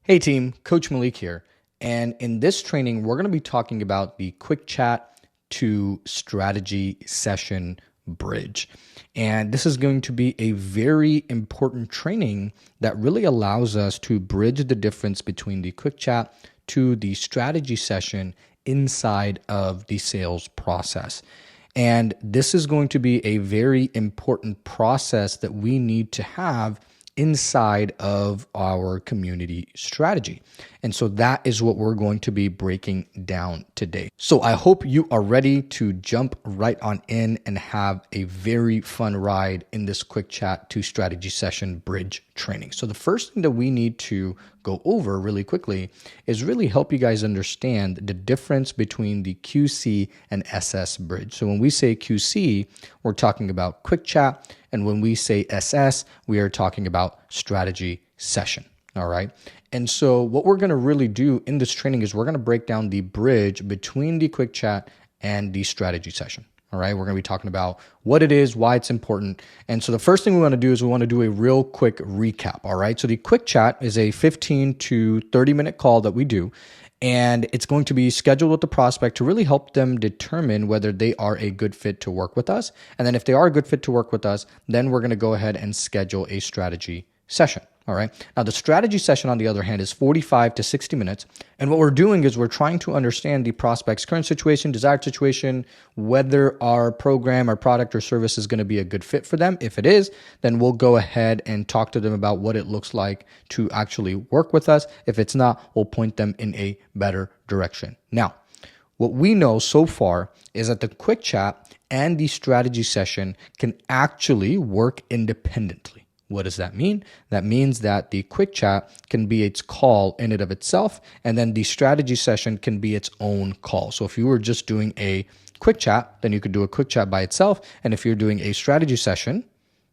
Hey team, Coach Malik here. And in this training, we're going to be talking about the quick chat to strategy session bridge. And this is going to be a very important training that really allows us to bridge the difference between the quick chat to the strategy session inside of the sales process. And this is going to be a very important process that we need to have inside of our community strategy. And so that is what we're going to be breaking down today. So I hope you are ready to jump right on in and have a very fun ride in this quick chat to strategy session bridge training. So the first thing that we need to go over really quickly is really help you guys understand the difference between the QC and SS bridge. So when we say QC, we're talking about quick chat. And when we say SS, we are talking about strategy session. All right. And so what we're going to really do in this training is we're going to break down the bridge between the quick chat and the strategy session. All right. We're going to be talking about what it is, why it's important. And so the first thing we want to do is we want to do a real quick recap. All right. So the quick chat is a 15 to 30-minute call that we do. And it's going to be scheduled with the prospect to really help them determine whether they are a good fit to work with us. And then if they are a good fit to work with us, then we're going to go ahead and schedule a strategy session. All right. Now, the strategy session, on the other hand, is 45 to 60 minutes. And what we're doing is we're trying to understand the prospect's current situation, desired situation, whether our program, our product, or service is going to be a good fit for them. If it is, then we'll go ahead and talk to them about what it looks like to actually work with us. If it's not, we'll point them in a better direction. Now, what we know so far is that the quick chat and the strategy session can actually work independently. What does that mean? That means that the quick chat can be its call in and of itself, and then the strategy session can be its own call. So if you were just doing a quick chat, then you could do a quick chat by itself. And if you're doing a strategy session,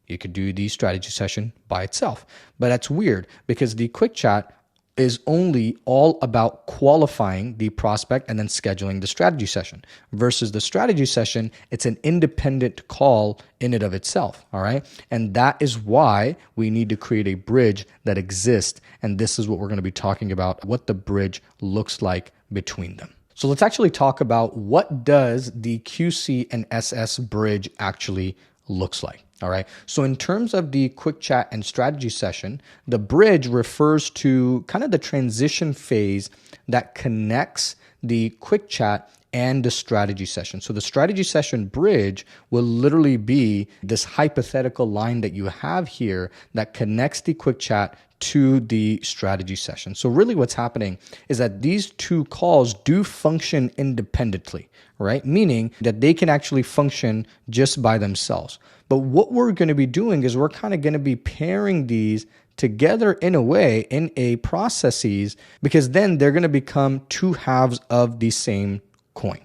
you could do the strategy session by itself. But that's weird because the quick chat is only all about qualifying the prospect and then scheduling the strategy session versus the strategy session. It's an independent call in and of itself. All right. And that is why we need to create a bridge that exists. And this is what we're going to be talking about, what the bridge looks like between them. So let's actually talk about what does the QC and SS bridge actually looks like. All right. So in terms of the quick chat and strategy session, the bridge refers to kind of the transition phase that connects the quick chat and the strategy session. So the strategy session bridge will literally be this hypothetical line that you have here that connects the quick chat to the strategy session. So really what's happening is that these two calls do function independently, right? Meaning that they can actually function just by themselves. But what we're going to be doing is we're kind of going to be pairing these together in a way, in a processes, because then they're going to become two halves of the same coin.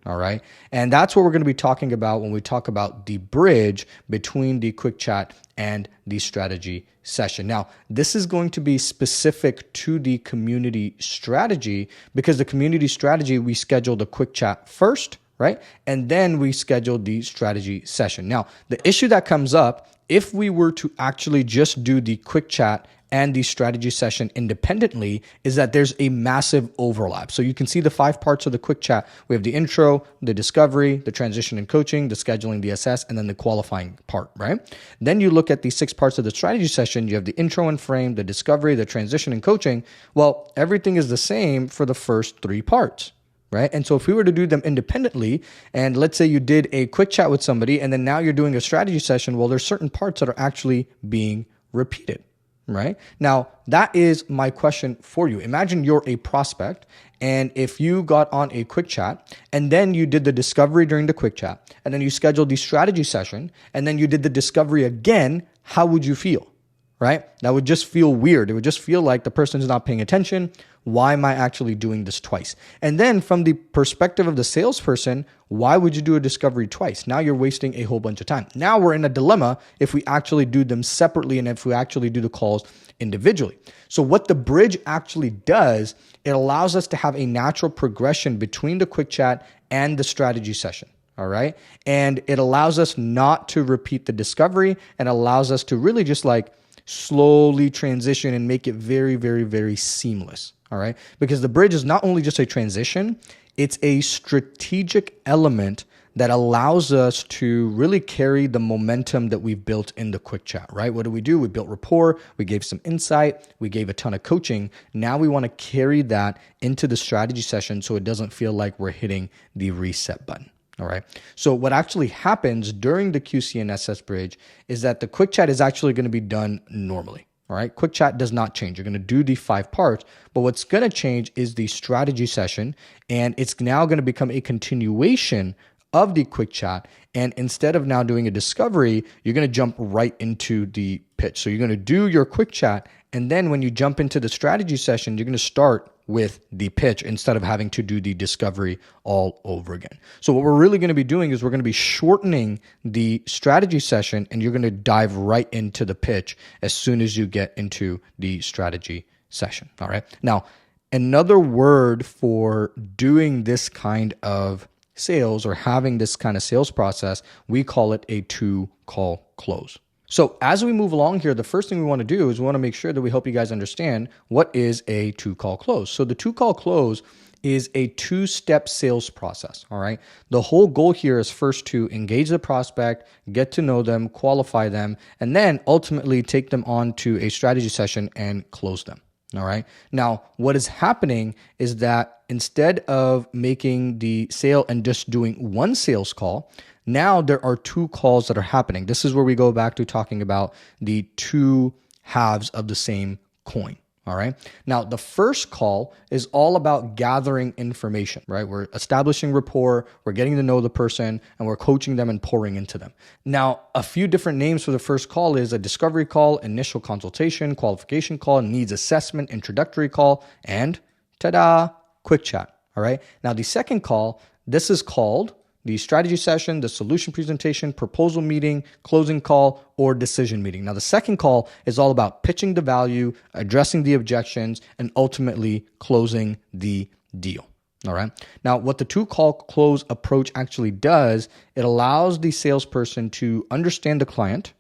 All right. And that's what we're going to be talking about when we talk about the bridge between the quick chat and the strategy session. Now, this is going to be specific to the community strategy because the community strategy, we schedule the quick chat first, right? And then we schedule the strategy session. Now, the issue that comes up, if we were to actually just do the quick chat and the strategy session independently, is that there's a massive overlap. So you can see the 5 parts of the quick chat. We have the intro, the discovery, the transition and coaching, the scheduling, the SS, and then the qualifying part, right? Then you look at the 6 parts of the strategy session. You have the intro and frame, the discovery, the transition and coaching. Well, everything is the same for the first 3 parts. Right. And so if we were to do them independently, and let's say you did a quick chat with somebody, and then now you're doing a strategy session, well, there's certain parts that are actually being repeated. Right. Now, that is my question for you. Imagine you're a prospect, and if you got on a quick chat, and then you did the discovery during the quick chat, and then you scheduled the strategy session, and then you did the discovery again, how would you feel? Right? That would just feel weird. It would just feel like the person is not paying attention. Why am I actually doing this twice? And then from the perspective of the salesperson, why would you do a discovery twice? Now you're wasting a whole bunch of time. Now we're in a dilemma if we actually do them separately and if we actually do the calls individually. So what the bridge actually does, it allows us to have a natural progression between the quick chat and the strategy session. All right. And it allows us not to repeat the discovery and allows us to really just like slowly transition and make it very, very, very seamless. All right. Because the bridge is not only just a transition, it's a strategic element that allows us to really carry the momentum that we've built in the quick chat, right? What do? We built rapport, we gave some insight, we gave a ton of coaching. Now we want to carry that into the strategy session so it doesn't feel like we're hitting the reset button. All right. So what actually happens during the QC and SS bridge is that the quick chat is actually going to be done normally. All right. Quick chat does not change. You're going to do the 5 parts, but what's going to change is the strategy session, and it's now going to become a continuation of the quick chat. And instead of now doing a discovery, you're going to jump right into the pitch. So you're going to do your quick chat. And then when you jump into the strategy session, you're going to start with the pitch instead of having to do the discovery all over again. So what we're really going to be doing is we're going to be shortening the strategy session, and you're going to dive right into the pitch as soon as you get into the strategy session. All right. Now, another word for doing this kind of sales or having this kind of sales process, we call it a 2-call close. So as we move along here, the first thing we want to do is we want to make sure that we help you guys understand what is a 2-call close. So the 2-call close is a 2-step sales process. All right. The whole goal here is first to engage the prospect, get to know them, qualify them, and then ultimately take them on to a strategy session and close them. All right. Now, what is happening is that instead of making the sale and just doing one sales call, now there are 2 calls that are happening. This is where we go back to talking about the 2 halves of the same coin. All right. Now, the first call is all about gathering information, right? We're establishing rapport, we're getting to know the person, and we're coaching them and pouring into them. Now, a few different names for the first call is a discovery call, initial consultation, qualification call, needs assessment, introductory call, and ta-da, quick chat. All right. Now, the second call, this is called the strategy session, the solution presentation, proposal meeting, closing call, or decision meeting. Now, the second call is all about pitching the value, addressing the objections, and ultimately closing the deal. All right. Now, what the 2-call close approach actually does, it allows the salesperson to understand the client,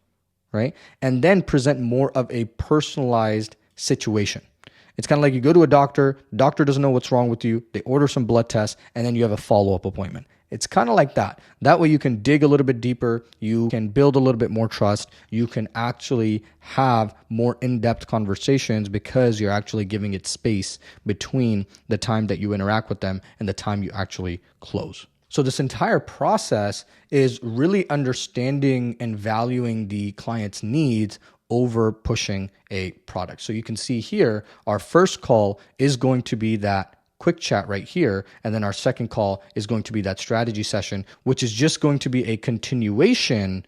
right? And then present more of a personalized situation. It's kind of like you go to a doctor doesn't know what's wrong with you, they order some blood tests, and then you have a follow-up appointment. It's kind of like that. That way you can dig a little bit deeper, you can build a little bit more trust, you can actually have more in-depth conversations because you're actually giving it space between the time that you interact with them and the time you actually close. So this entire process is really understanding and valuing the client's needs over pushing a product. So you can see here, our first call is going to be that quick chat right here. And then our second call is going to be that strategy session, which is just going to be a continuation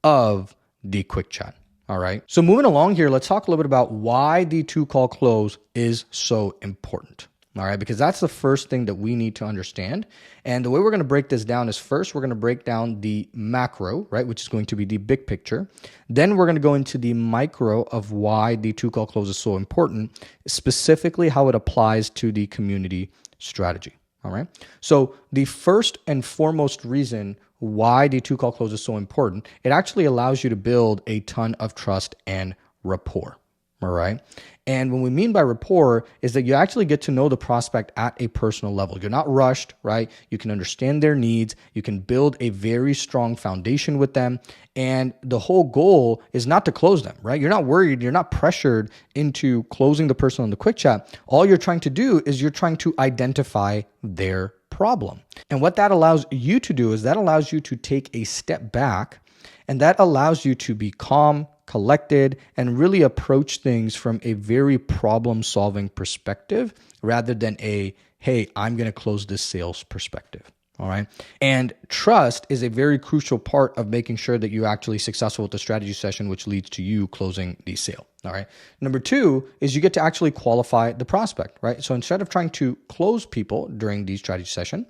of the quick chat. All right. So moving along here, let's talk a little bit about why the 2-call close is so important. All right, because that's the first thing that we need to understand. And the way we're going to break this down is first, we're going to break down the macro, right, which is going to be the big picture. Then we're going to go into the micro of why the 2-call close is so important, specifically how it applies to the community strategy. All right. So the first and foremost reason why the 2-call close is so important, it actually allows you to build a ton of trust and rapport. All right. And what we mean by rapport is that you actually get to know the prospect at a personal level. You're not rushed, right? You can understand their needs. You can build a very strong foundation with them. And the whole goal is not to close them, right? You're not worried. You're not pressured into closing the person on the quick chat. All you're trying to do is you're trying to identify their problem. And what that allows you to do is that allows you to take a step back, and that allows you to be calm, collected, and really approach things from a very problem-solving perspective rather than a, hey, I'm going to close this sales perspective. All right. And trust is a very crucial part of making sure that you're actually successful with the strategy session, which leads to you closing the sale. All right. Number 2 is you get to actually qualify the prospect, right? So instead of trying to close people during the strategy session,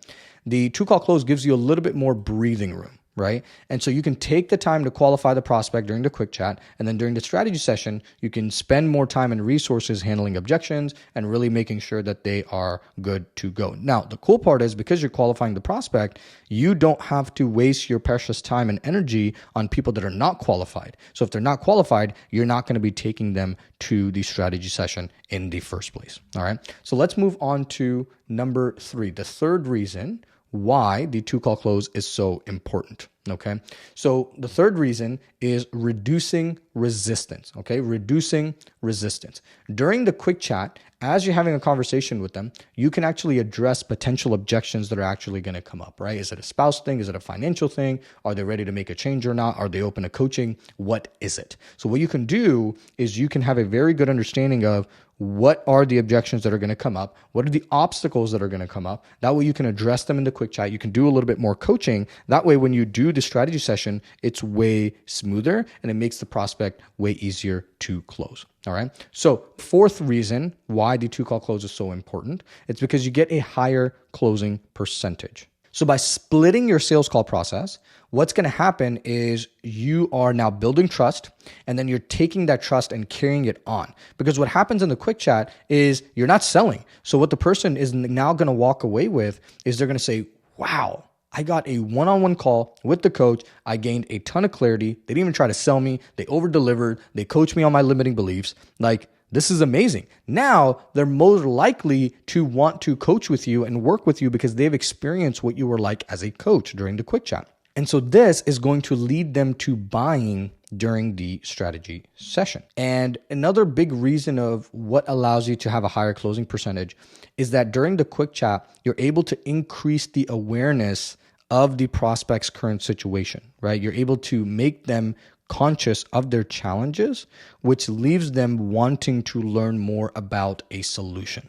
the 2-call close gives you a little bit more breathing room. right? And so you can take the time to qualify the prospect during the quick chat. And then during the strategy session, you can spend more time and resources handling objections and really making sure that they are good to go. Now, the cool part is because you're qualifying the prospect, you don't have to waste your precious time and energy on people that are not qualified. So if they're not qualified, you're not going to be taking them to the strategy session in the first place. All right. So let's move on to number 3, the third reason why the 2-call close is so important. Okay. So the third reason is reducing resistance. Okay. Reducing resistance. During the quick chat, as you're having a conversation with them, you can actually address potential objections that are actually going to come up, right? Is it a spouse thing? Is it a financial thing? Are they ready to make a change or not? Are they open to coaching? What is it? So what you can do is you can have a very good understanding of what are the objections that are going to come up? What are the obstacles that are going to come up? That way you can address them in the quick chat. You can do a little bit more coaching. That way, when you do the strategy session, it's way smoother and it makes the prospect way easier to close. All right. So fourth reason why the 2-call close is so important, it's because you get a higher closing percentage. So by splitting your sales call process, what's going to happen is you are now building trust, and then you're taking that trust and carrying it on. Because what happens in the quick chat is you're not selling. So what the person is now going to walk away with is they're going to say, wow, I got a one-on-one call with the coach. I gained a ton of clarity. They didn't even try to sell me. They over-delivered. They coached me on my limiting beliefs. Like, this is amazing. Now they're most likely to want to coach with you and work with you because they've experienced what you were like as a coach during the quick chat. And so this is going to lead them to buying during the strategy session. And another big reason of what allows you to have a higher closing percentage is that during the quick chat, you're able to increase the awareness of the prospect's current situation, right? You're able to make them conscious of their challenges, which leaves them wanting to learn more about a solution,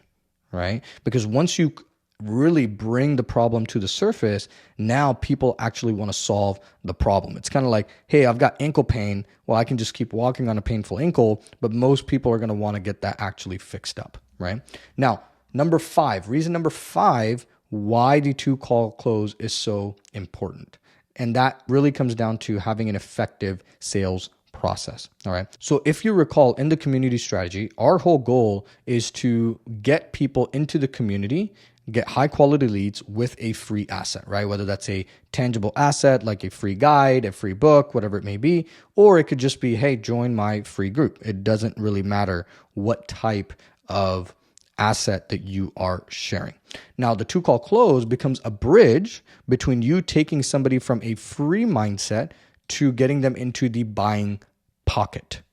right? Because once you really bring the problem to the surface, now people actually want to solve the problem. It's kind of like, hey, I've got ankle pain. Well, I can just keep walking on a painful ankle, but most people are going to want to get that actually fixed up, right? Now, reason number 5, why the 2-call close is so important. And that really comes down to having an effective sales process. All right. So if you recall in the community strategy, our whole goal is to get people into the community, get high quality leads with a free asset, right? Whether that's a tangible asset like a free guide, a free book, whatever it may be, or it could just be, hey, join my free group. It doesn't really matter what type of asset that you are sharing. Now, the 2-call close becomes a bridge between you taking somebody from a free mindset to getting them into the buying pocket.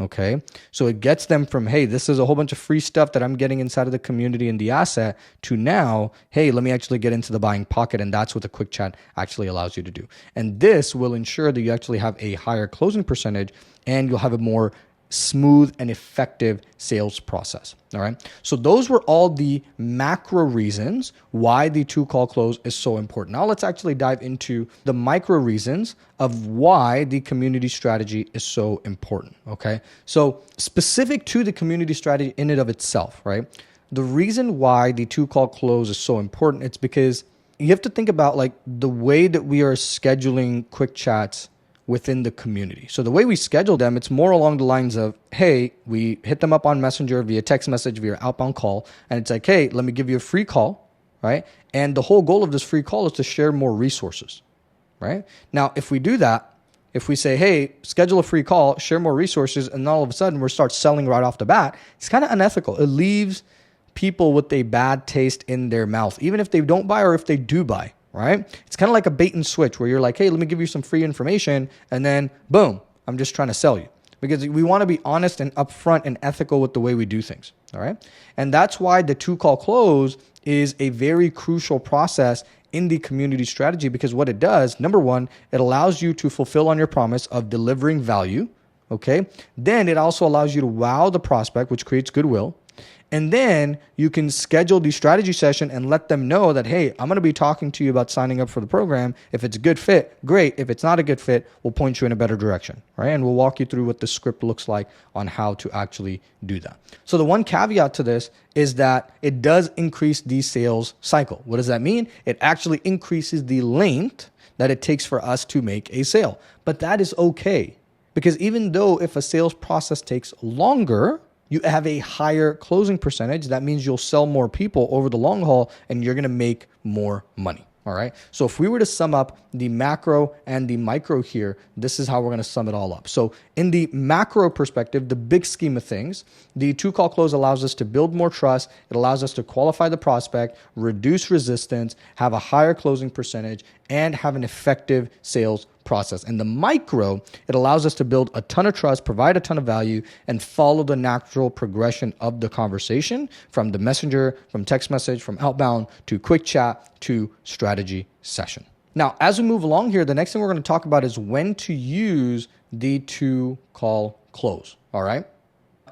Okay. So it gets them from, hey, this is a whole bunch of free stuff that I'm getting inside of the community and the asset, to now, hey, let me actually get into the buying pocket. And that's what the quick chat actually allows you to do. And this will ensure that you actually have a higher closing percentage and you'll have a more smooth and effective sales process. All right. So those were all the macro reasons why the 2-call close is so important. Now let's actually dive into the micro reasons of why the community strategy is so important. Okay. So specific to the community strategy in and of itself, right? The reason why the 2-call close is so important, it's because you have to think about like the way that we are scheduling quick chats within the community. So the way we schedule them, it's more along the lines of, hey, we hit them up on Messenger via text message, via outbound call. And it's like, hey, let me give you a free call, right? And the whole goal of this free call is to share more resources, right? Now, if we do that, if we say, hey, schedule a free call, share more resources, and all of a sudden we start selling right off the bat, it's kind of unethical. It leaves people with a bad taste in their mouth, even if they don't buy or if they do buy. Right? It's kind of like a bait and switch where you're like, hey, let me give you some free information. And then boom, I'm just trying to sell you, because we want to be honest and upfront and ethical with the way we do things. All right. And that's why the 2-call close is a very crucial process in the community strategy, because what it does, number one, it allows you to fulfill on your promise of delivering value. Okay. Then it also allows you to wow the prospect, which creates goodwill. And then you can schedule the strategy session and let them know that, hey, I'm going to be talking to you about signing up for the program. If it's a good fit, great. If it's not a good fit, we'll point you in a better direction, right? And we'll walk you through what the script looks like on how to actually do that. So the one caveat to this is that it does increase the sales cycle. What does that mean? It actually increases the length that it takes for us to make a sale. But that is okay, because even though if a sales process takes longer, you have a higher closing percentage. That means you'll sell more people over the long haul and you're going to make more money. All right. So if we were to sum up the macro and the micro here, this is how we're going to sum it all up. So in the macro perspective, the big scheme of things, the 2-call close allows us to build more trust. It allows us to qualify the prospect, reduce resistance, have a higher closing percentage, and have an effective sales process. And the micro, it allows us to build a ton of trust, provide a ton of value, and follow the natural progression of the conversation from the messenger, from text message, from outbound to quick chat to strategy session. Now, as we move along here, the next thing we're going to talk about is when to use the 2-call close. All right.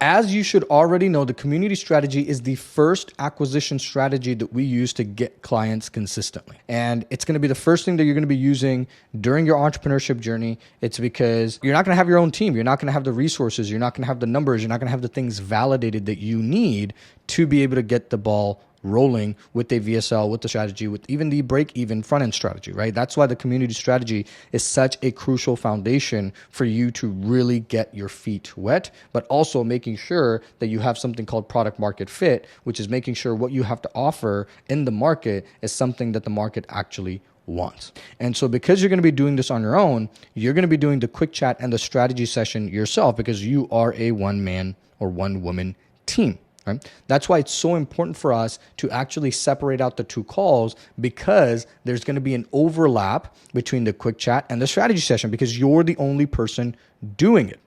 As you should already know, the community strategy is the first acquisition strategy that we use to get clients consistently. And it's going to be the first thing that you're going to be using during your entrepreneurship journey. It's because you're not going to have your own team. You're not going to have the resources. You're not going to have the numbers. You're not going to have the things validated that you need to be able to get the ball rolling with a VSL, with the strategy, with even the break-even front-end strategy, right? That's why the community strategy is such a crucial foundation for you to really get your feet wet, but also making sure that you have something called product market fit, which is making sure what you have to offer in the market is something that the market actually wants. And so because you're going to be doing this on your own, you're going to be doing the quick chat and the strategy session yourself because you are a one-man or one-woman team. Right? That's why it's so important for us to actually separate out the 2 calls, because there's going to be an overlap between the quick chat and the strategy session because you're the only person doing it.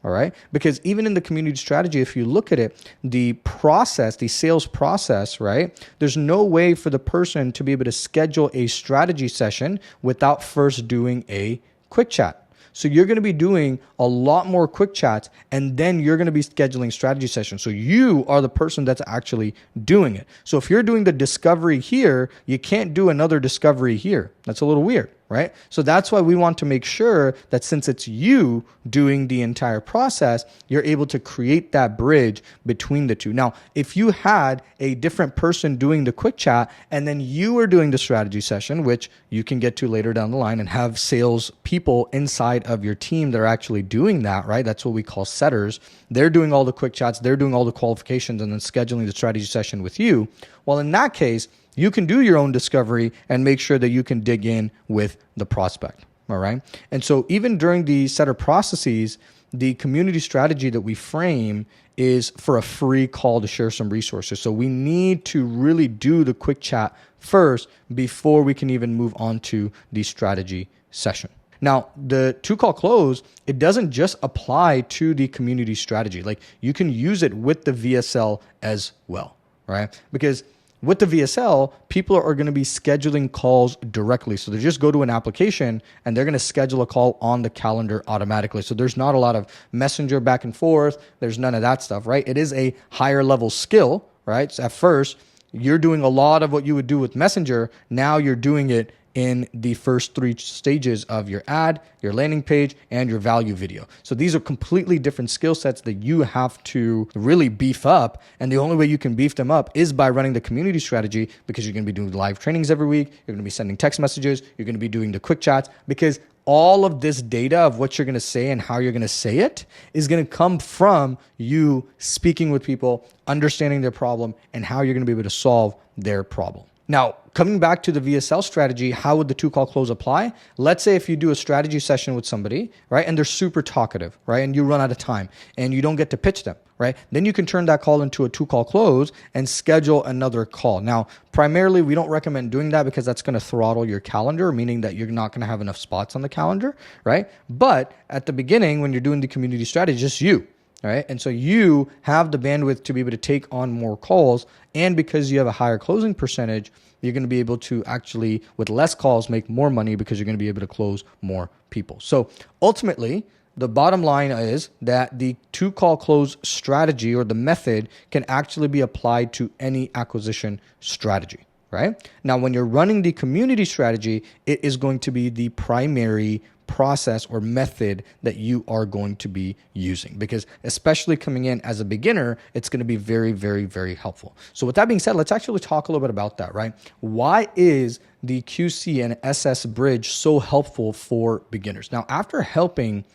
All right. Because even in the community strategy, if you look at it, the process, the sales process, right? There's no way for the person to be able to schedule a strategy session without first doing a quick chat. So you're going to be doing a lot more quick chats, and then you're going to be scheduling strategy sessions. So you are the person that's actually doing it. So if you're doing the discovery here, you can't do another discovery here. That's a little weird, right? So that's why we want to make sure that since it's you doing the entire process, you're able to create that bridge between the two. Now, if you had a different person doing the quick chat and then you were doing the strategy session, which you can get to later down the line and have sales people inside of your team that are actually doing that, right? That's what we call setters. They're doing all the quick chats, they're doing all the qualifications and then scheduling the strategy session with you. Well, in that case, you can do your own discovery and make sure that you can dig in with the prospect. All right. And so even during the setter processes, the community strategy that we frame is for a free call to share some resources. So we need to really do the quick chat first before we can even move on to the strategy session. Now, the 2-call close, it doesn't just apply to the community strategy. Like you can use it with the VSL as well, right? Because with the VSL, people are going to be scheduling calls directly. So they just go to an application and they're going to schedule a call on the calendar automatically. So there's not a lot of messenger back and forth. There's none of that stuff, right? It is a higher level skill, right? So at first, you're doing a lot of what you would do with messenger. Now you're doing it in the first 3 stages of your ad, your landing page, and your value video. So these are completely different skill sets that you have to really beef up. And the only way you can beef them up is by running the community strategy, because you're going to be doing live trainings every week. You're going to be sending text messages. You're going to be doing the quick chats, because all of this data of what you're going to say and how you're going to say it is going to come from you speaking with people, understanding their problem, and how you're going to be able to solve their problem. Now, coming back to the VSL strategy, how would the 2-call close apply? Let's say if you do a strategy session with somebody, right, and they're super talkative, right, and you run out of time and you don't get to pitch them, right, then you can turn that call into a 2-call close and schedule another call. Now, primarily, we don't recommend doing that because that's going to throttle your calendar, meaning that you're not going to have enough spots on the calendar, right? But at the beginning, when you're doing the community strategy, just you. Right? And so you have the bandwidth to be able to take on more calls. And because you have a higher closing percentage, you're going to be able to actually, with less calls, make more money because you're going to be able to close more people. So ultimately, the bottom line is that the two-call close strategy or the method can actually be applied to any acquisition strategy, right? Now, when you're running the community strategy, it is going to be the primary process or method that you are going to be using, because especially coming in as a beginner, it's going to be very, very, very helpful. So with that being said, let's actually talk a little bit about that, right? Why is the QC and SS bridge so helpful for beginners? Now, after helping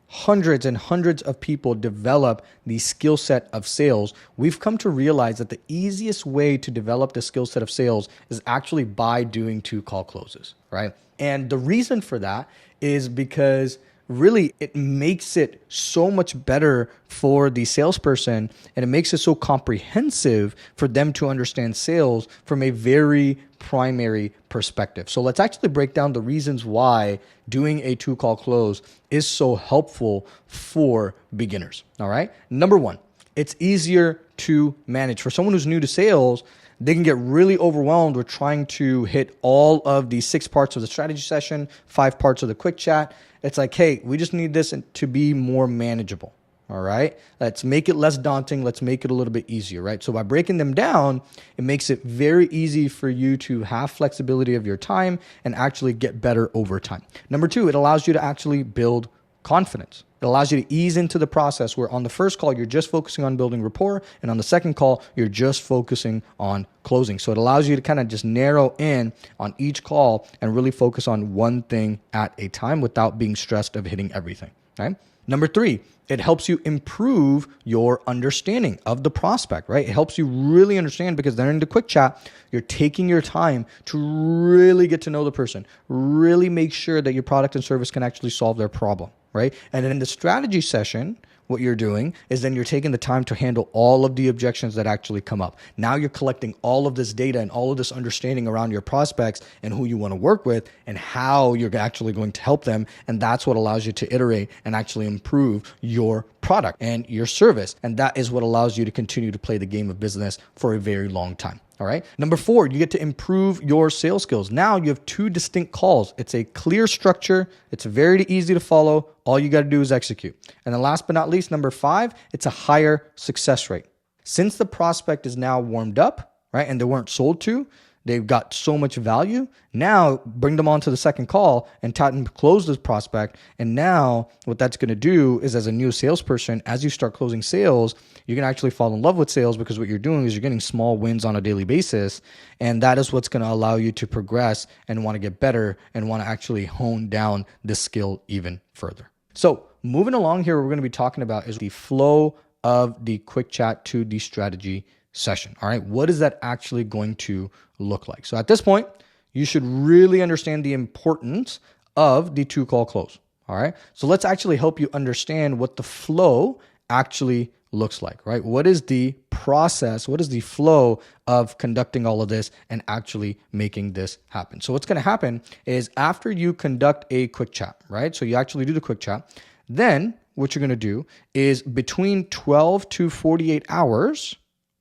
hundreds and hundreds of people develop the skill set of sales, we've come to realize that the easiest way to develop the skill set of sales is actually by doing two-call closes, right? And the reason for that is because really it makes it so much better for the salesperson, and it makes it so comprehensive for them to understand sales from a very primary perspective. So let's actually break down the reasons why doing a two-call close is so helpful for beginners. All right. Number one, it's easier to manage. For someone who's new to sales, they can get really overwhelmed with trying to hit all of the 6 parts of the strategy session, 5 parts of the quick chat. It's like, hey, we just need this to be more manageable. All right. Let's make it less daunting. Let's make it a little bit easier, right? So by breaking them down, it makes it very easy for you to have flexibility of your time and actually get better over time. Number 2, it allows you to actually build confidence. It allows you to ease into the process where on the first call, you're just focusing on building rapport. And on the second call, you're just focusing on closing. So it allows you to kind of just narrow in on each call and really focus on one thing at a time without being stressed of hitting everything, right? Number 3, it helps you improve your understanding of the prospect, right? It helps you really understand, because then in the quick chat, you're taking your time to really get to know the person, really make sure that your product and service can actually solve their problem, right? And then in the strategy session, what you're doing is then you're taking the time to handle all of the objections that actually come up. Now you're collecting all of this data and all of this understanding around your prospects and who you want to work with and how you're actually going to help them. And that's what allows you to iterate and actually improve your product and your service. And that is what allows you to continue to play the game of business for a very long time. All right. Number 4, you get to improve your sales skills. Now you have 2 distinct calls. It's a clear structure. It's very easy to follow. All you got to do is execute. And then last but not least, number 5, it's a higher success rate. Since the prospect is now warmed up, right, and they weren't sold to, they've got so much value. Now bring them on to the second call and close this prospect. And now what that's going to do is, as a new salesperson, as you start closing sales, you're going to actually fall in love with sales, because what you're doing is you're getting small wins on a daily basis. And that is what's going to allow you to progress and want to get better and want to actually hone down this skill even further. So moving along here, what we're going to be talking about is the flow of the quick chat to the strategy session. All right. What is that actually going to look like? So at this point, you should really understand the importance of the 2-call close. All right. So let's actually help you understand what the flow actually looks like, right? What is the process? What is the flow of conducting all of this and actually making this happen? So what's going to happen is, after you conduct a quick chat, right? So you actually do the quick chat. Then what you're going to do is between 12 to 48 hours,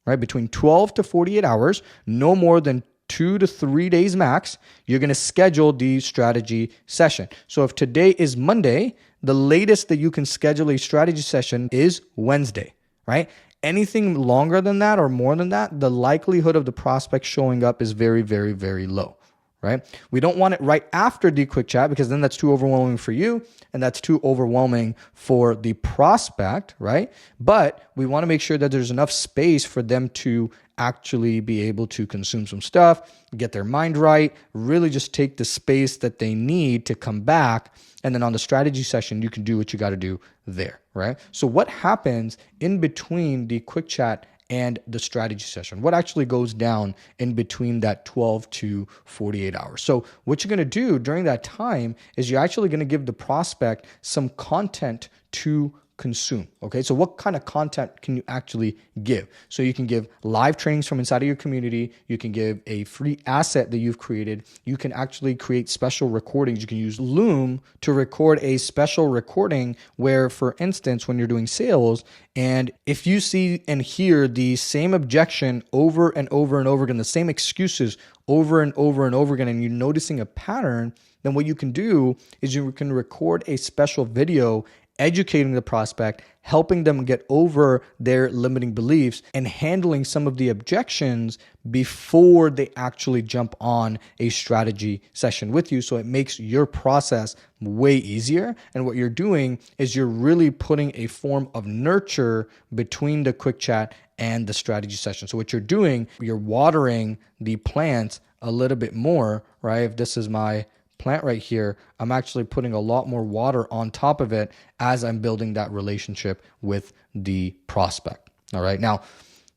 right? Between 12 to 48 hours, no more than 2 to 3 days max, you're going to schedule the strategy session. So if today is Monday, the latest that you can schedule a strategy session is Wednesday, right? Anything longer than that or more than that, the likelihood of the prospect showing up is very, very, very low, right? We don't want it right after the quick chat, because then that's too overwhelming for you and that's too overwhelming for the prospect, right? But we want to make sure that there's enough space for them to actually be able to consume some stuff, get their mind right, really just take the space that they need to come back. And then on the strategy session, you can do what you got to do there, right? So what happens in between the quick chat and the strategy session? What actually goes down in between that 12 to 48 hours? So what you're going to do during that time is you're actually going to give the prospect some content to consume. Okay. So what kind of content can you actually give? So you can give live trainings from inside of your community. You can give a free asset that you've created. You can actually create special recordings. You can use Loom to record a special recording where, for instance, when you're doing sales, and if you see and hear the same objection over and over and over again, the same excuses over and over and over again, and you're noticing a pattern, then what you can do is you can record a special video educating the prospect, helping them get over their limiting beliefs, and handling some of the objections before they actually jump on a strategy session with you. So it makes your process way easier. And what you're doing is you're really putting a form of nurture between the quick chat and the strategy session. So what you're doing, you're watering the plants a little bit more, right? If this is my plant right here, I'm actually putting a lot more water on top of it as I'm building that relationship with the prospect. All right. Now,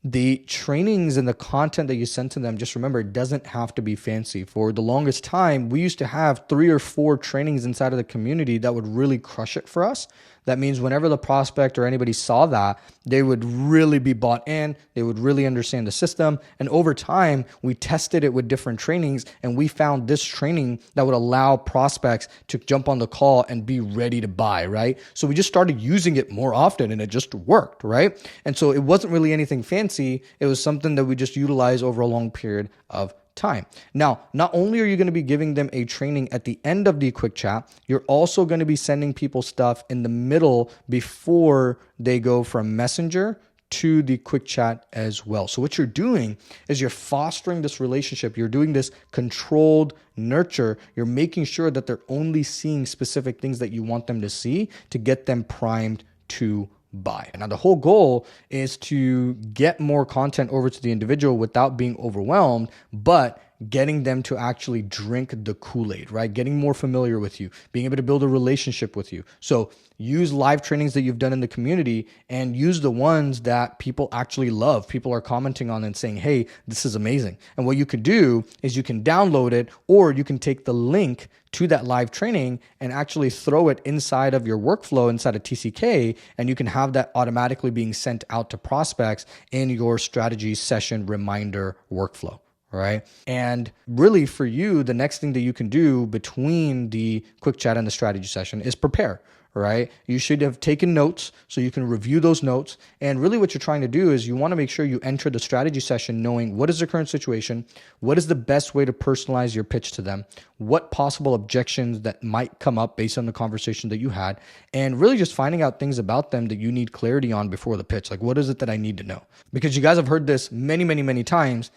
the trainings and the content that you send to them, just remember, it doesn't have to be fancy. For the longest time, we used to have 3 or 4 trainings inside of the community that would really crush it for us. That means whenever the prospect or anybody saw that, they would really be bought in. They would really understand the system. And over time, we tested it with different trainings, and we found this training that would allow prospects to jump on the call and be ready to buy, right? So we just started using it more often, and it just worked, right? And so it wasn't really anything fancy. It was something that we just utilized over a long period of time. Now, not only are you going to be giving them a training at the end of the quick chat, you're also going to be sending people stuff in the middle before they go from Messenger to the quick chat as well. So what you're doing is you're fostering this relationship. You're doing this controlled nurture. You're making sure that they're only seeing specific things that you want them to see to get them primed to buy. Now, the whole goal is to get more content over to the individual without being overwhelmed, but getting them to actually drink the Kool-Aid, right? Getting more familiar with you, being able to build a relationship with you. So use live trainings that you've done in the community and use the ones that people actually love. People are commenting on and saying, hey, this is amazing. And what you could do is you can download it, or you can take the link to that live training and actually throw it inside of your workflow inside of TCK, and you can have that automatically being sent out to prospects in your strategy session reminder workflow. Right. And really for you, the next thing that you can do between the quick chat and the strategy session is prepare. Right. You should have taken notes so you can review those notes. And really what you're trying to do is you want to make sure you enter the strategy session knowing what is the current situation, what is the best way to personalize your pitch to them, what possible objections that might come up based on the conversation that you had, and really just finding out things about them that you need clarity on before the pitch. Like, what is it that I need to know? Because you guys have heard this many, many, many times.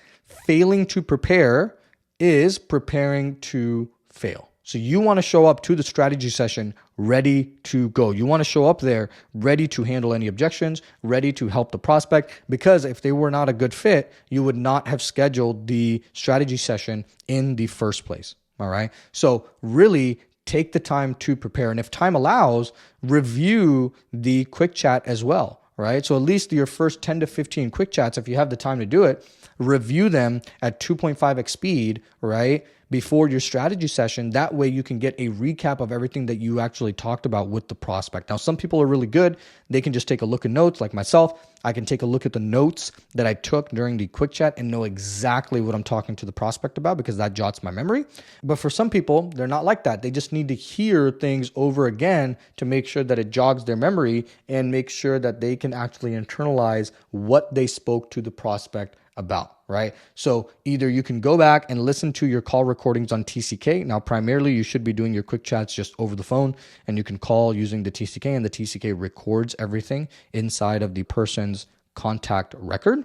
Failing to prepare is preparing to fail. So you want to show up to the strategy session ready to go. You want to show up there ready to handle any objections, ready to help the prospect, because if they were not a good fit, you would not have scheduled the strategy session in the first place. All right. So really take the time to prepare. And if time allows, review the quick chat as well. Right. So at least your first 10 to 15 quick chats, if you have the time to do it, review them at 2.5x speed, right? Before your strategy session. That way you can get a recap of everything that you actually talked about with the prospect. Now, some people are really good. They can just take a look at notes like myself. I can take a look at the notes that I took during the quick chat and know exactly what I'm talking to the prospect about because that jots my memory. But for some people, they're not like that. They just need to hear things over again to make sure that it jogs their memory and make sure that they can actually internalize what they spoke to the prospect about, right? So either you can go back and listen to your call recordings on TCK. Now, primarily you should be doing your quick chats just over the phone, and you can call using the TCK, and the TCK records everything inside of the person's contact record.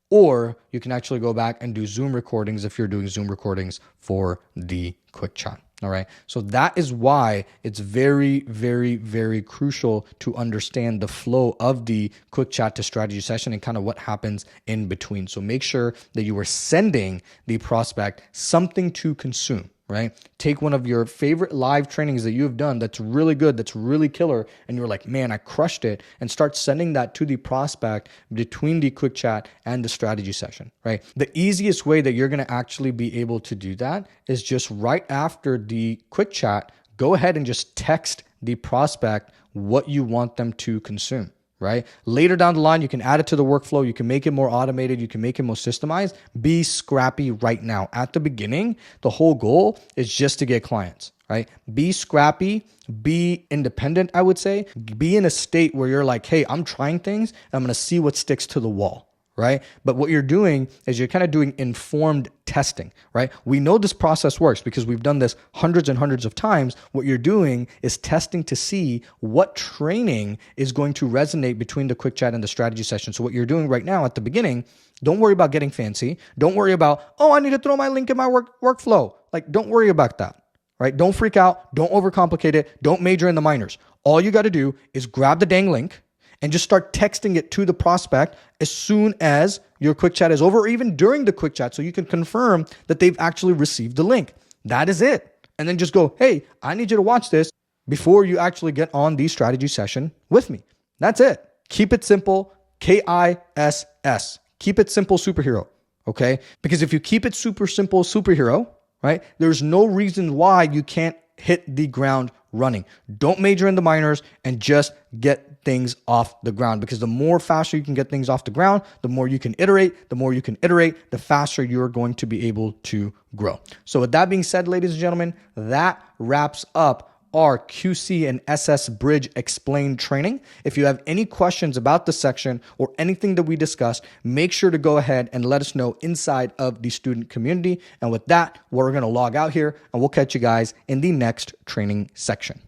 Or you can actually go back and do Zoom recordings if you're doing Zoom recordings for the quick chat. All right. So that is why it's very, very, very crucial to understand the flow of the quick chat to strategy session and kind of what happens in between. So make sure that you are sending the prospect something to consume. Right? Take one of your favorite live trainings that you've done that's really good, that's really killer, and you're like, man, I crushed it, and start sending that to the prospect between the quick chat and the strategy session, right? The easiest way that you're going to actually be able to do that is just right after the quick chat, go ahead and just text the prospect what you want them to consume. Right? Later down the line, you can add it to the workflow. You can make it more automated. You can make it more systemized. Be scrappy right now. At the beginning, the whole goal is just to get clients, right? Be scrappy, be independent, I would say. Be in a state where you're like, hey, I'm trying things. And I'm going to see what sticks to the wall, right? But what you're doing is you're kind of doing informed testing, right? We know this process works because we've done this hundreds and hundreds of times. What you're doing is testing to see what training is going to resonate between the quick chat and the strategy session. So what you're doing right now at the beginning, don't worry about getting fancy. Don't worry about, oh, I need to throw my link in my workflow. Like, don't worry about that, right? Don't freak out. Don't overcomplicate it. Don't major in the minors. All you got to do is grab the dang link and just start texting it to the prospect as soon as your quick chat is over, or even during the quick chat, so you can confirm that they've actually received the link. That is it. And then just go, hey, I need you to watch this before you actually get on the strategy session with me. That's it. Keep it simple. KISS. Keep it simple, superhero. Okay? Because if you keep it super simple, superhero, right, there's no reason why you can't hit the ground running. Don't major in the minors and just get things off the ground, because the more faster you can get things off the ground, the more you can iterate. The more you can iterate, the faster you're going to be able to grow. So with that being said, ladies and gentlemen, that wraps up our QC and SS Bridge Explained training. If you have any questions about the section or anything that we discussed, make sure to go ahead and let us know inside of the student community. And with that, we're going to log out here and we'll catch you guys in the next training section.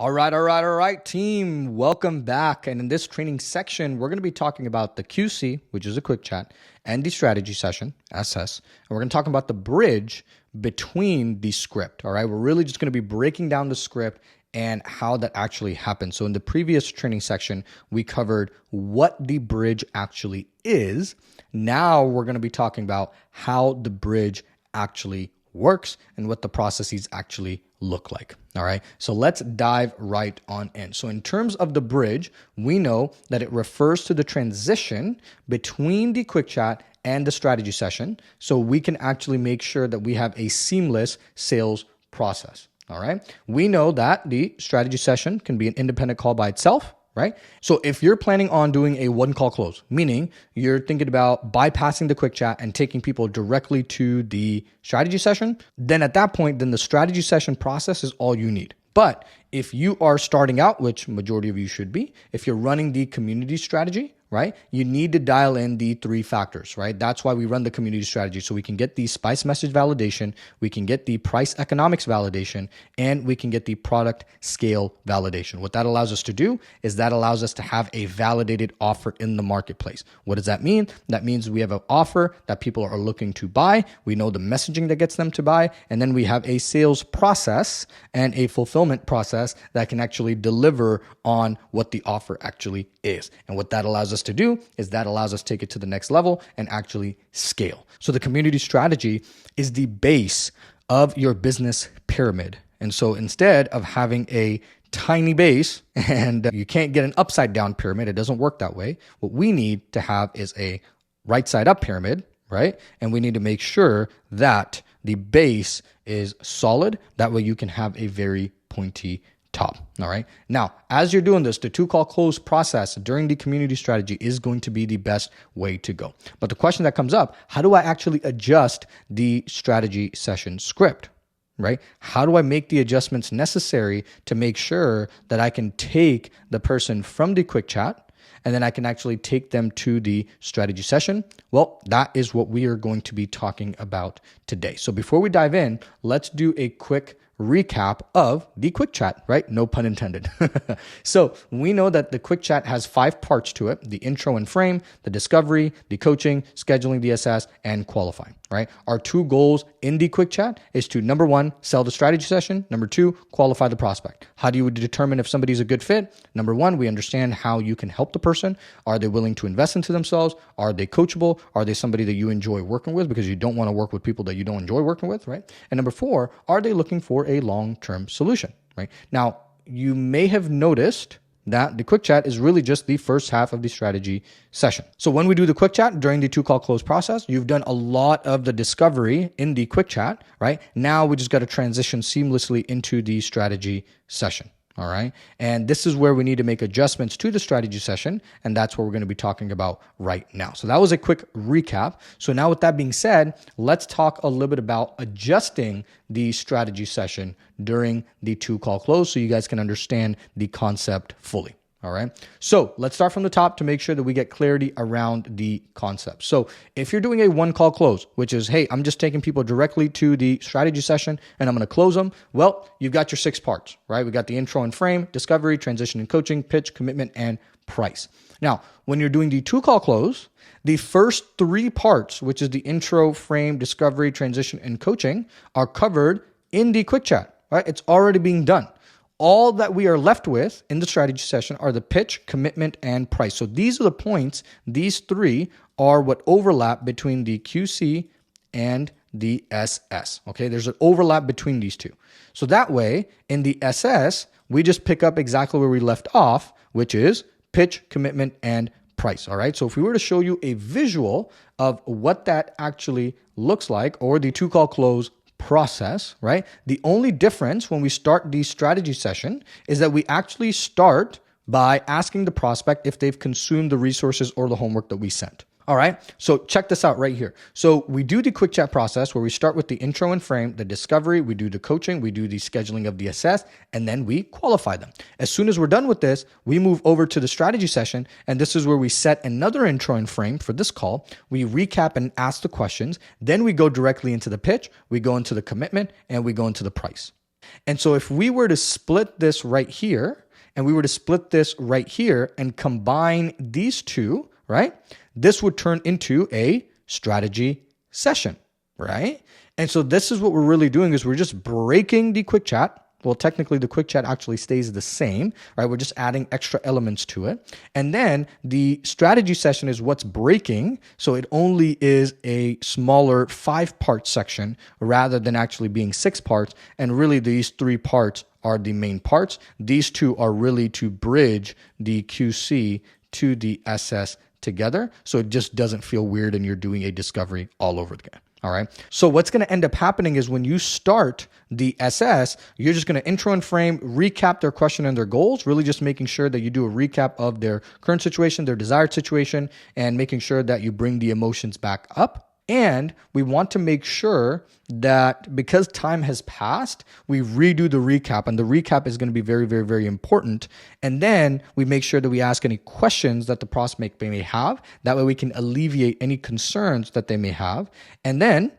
All right, team. Welcome back. And in this training section, we're going to be talking about the QC, which is a quick chat, and the strategy session, SS. And we're going to talk about the bridge between the script. All right. We're really just going to be breaking down the script and how that actually happens. So in the previous training section, we covered what the bridge actually is. Now we're going to be talking about how the bridge actually works and what the processes actually look like. All right. So let's dive right on in. So in terms of the bridge, we know that it refers to the transition between the quick chat and the strategy session. So we can actually make sure that we have a seamless sales process. All right. We know that the strategy session can be an independent call by itself. Right? So if you're planning on doing a one call close, meaning you're thinking about bypassing the quick chat and taking people directly to the strategy session, then at that point, then the strategy session process is all you need. But if you are starting out, which majority of you should be, if you're running the community strategy, right, you need to dial in the 3 factors, right? That's why we run the community strategy. So we can get the spice message validation, we can get the price economics validation, and we can get the product scale validation. What that allows us to do is that allows us to have a validated offer in the marketplace. What does that mean? That means we have an offer that people are looking to buy. We know the messaging that gets them to buy. And then we have a sales process and a fulfillment process that can actually deliver on what the offer actually is. And what that allows us to do is that allows us to take it to the next level and actually scale. So the community strategy is the base of your business pyramid. And so instead of having a tiny base and you can't get an upside down pyramid, it doesn't work that way. What we need to have is a right side up pyramid, right? And we need to make sure that the base is solid. That way you can have a very pointy top. All right. Now, as you're doing this, the 2-call close process during the community strategy is going to be the best way to go. But the question that comes up, how do I actually adjust the strategy session script? Right? How do I make the adjustments necessary to make sure that I can take the person from the quick chat and then I can actually take them to the strategy session? Well, that is what we are going to be talking about today. So before we dive in, let's do a quick recap of the quick chat, right? No pun intended. So we know that the quick chat has 5 parts to it: the intro and frame, the discovery, the coaching, scheduling DSS, and qualifying, right? Our 2 goals in the quick chat is to, number 1, sell the strategy session. Number 2, qualify the prospect. How do you determine if somebody's a good fit? Number 1, we understand how you can help the person. Are they willing to invest into themselves? Are they coachable? Are they somebody that you enjoy working with? Because you don't want to work with people that you don't enjoy working with, right? And number 4, are they looking for a long-term solution, right? Now, you may have noticed that the quick chat is really just the first half of the strategy session. So when we do the quick chat during the 2-call close process, you've done a lot of the discovery in the quick chat, right? Now we just got to transition seamlessly into the strategy session. All right. And this is where we need to make adjustments to the strategy session. And that's what we're going to be talking about right now. So that was a quick recap. So now with that being said, let's talk a little bit about adjusting the strategy session during the 2-call close so you guys can understand the concept fully. All right. So let's start from the top to make sure that we get clarity around the concept. So if you're doing a 1-call close, which is, hey, I'm just taking people directly to the strategy session and I'm going to close them. Well, you've got your 6 parts, right? We got the intro and frame, discovery, transition and coaching, pitch, commitment, and price. Now, when you're doing the 2-call close, the first 3 parts, which is the intro, frame, discovery, transition, and coaching, are covered in the quick chat, right? It's already being done. All that we are left with in the strategy session are the pitch, commitment, and price. So these are the points. These 3 are what overlap between the QC and the SS. Okay, there's an overlap between these 2. So that way, in the SS, we just pick up exactly where we left off, which is pitch, commitment, and price. All right, so if we were to show you a visual of what that actually looks like, or the 2-call close process, right? The only difference when we start the strategy session is that we actually start by asking the prospect if they've consumed the resources or the homework that we sent. All right, so check this out right here. So we do the quick chat process where we start with the intro and frame, the discovery, we do the coaching, we do the scheduling of the assess, and then we qualify them. As soon as we're done with this, we move over to the strategy session, and this is where we set another intro and frame for this call. We recap and ask the questions. Then we go directly into the pitch, we go into the commitment, and we go into the price. And so if we were to split this right here, and we were to split this right here and combine these 2, right? This would turn into a strategy session, right? And so this is what we're really doing is we're just breaking the quick chat. Well, technically the quick chat actually stays the same, right? We're just adding extra elements to it. And then the strategy session is what's breaking. So it only is a smaller 5-part section rather than actually being 6 parts. And really these 3 parts are the main parts. These 2 are really to bridge the QC to the SS together, so it just doesn't feel weird and you're doing a discovery all over again. All right. So what's going to end up happening is when you start the SS, you're just going to intro and frame, recap their question and their goals, really just making sure that you do a recap of their current situation, their desired situation, and making sure that you bring the emotions back up. And we want to make sure that because time has passed, we redo the recap. And the recap is going to be very, very, very important. And then we make sure that we ask any questions that the prospect may have. That way we can alleviate any concerns that they may have. And then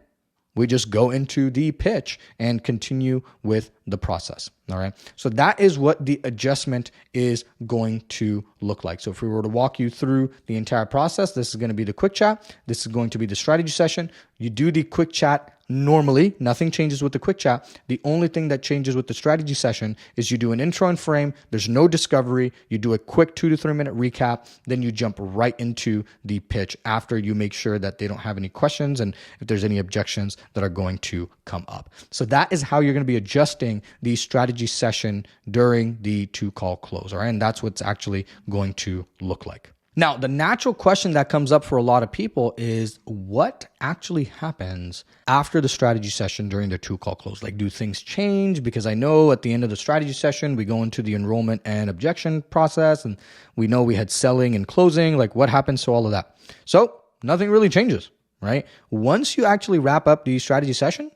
we just go into the pitch and continue with the process. All right. So that is what the adjustment is going to look like. So if we were to walk you through the entire process, this is going to be the quick chat. This is going to be the strategy session. You do the quick chat normally, nothing changes with the quick chat. The only thing that changes with the strategy session is you do an intro and frame. There's no discovery. You do a quick 2 to 3 minute recap. Then you jump right into the pitch after you make sure that they don't have any questions and if there's any objections that are going to come up. So that is how you're going to be adjusting the strategy session during the 2-call close. All right. And that's what's actually going to look like. Now, the natural question that comes up for a lot of people is what actually happens after the strategy session during the 2-call close? Like, do things change? Because I know at the end of the strategy session, we go into the enrollment and objection process, and we know we had selling and closing. Like, what happens to all of that? So nothing really changes, right? Once you actually wrap up the strategy session,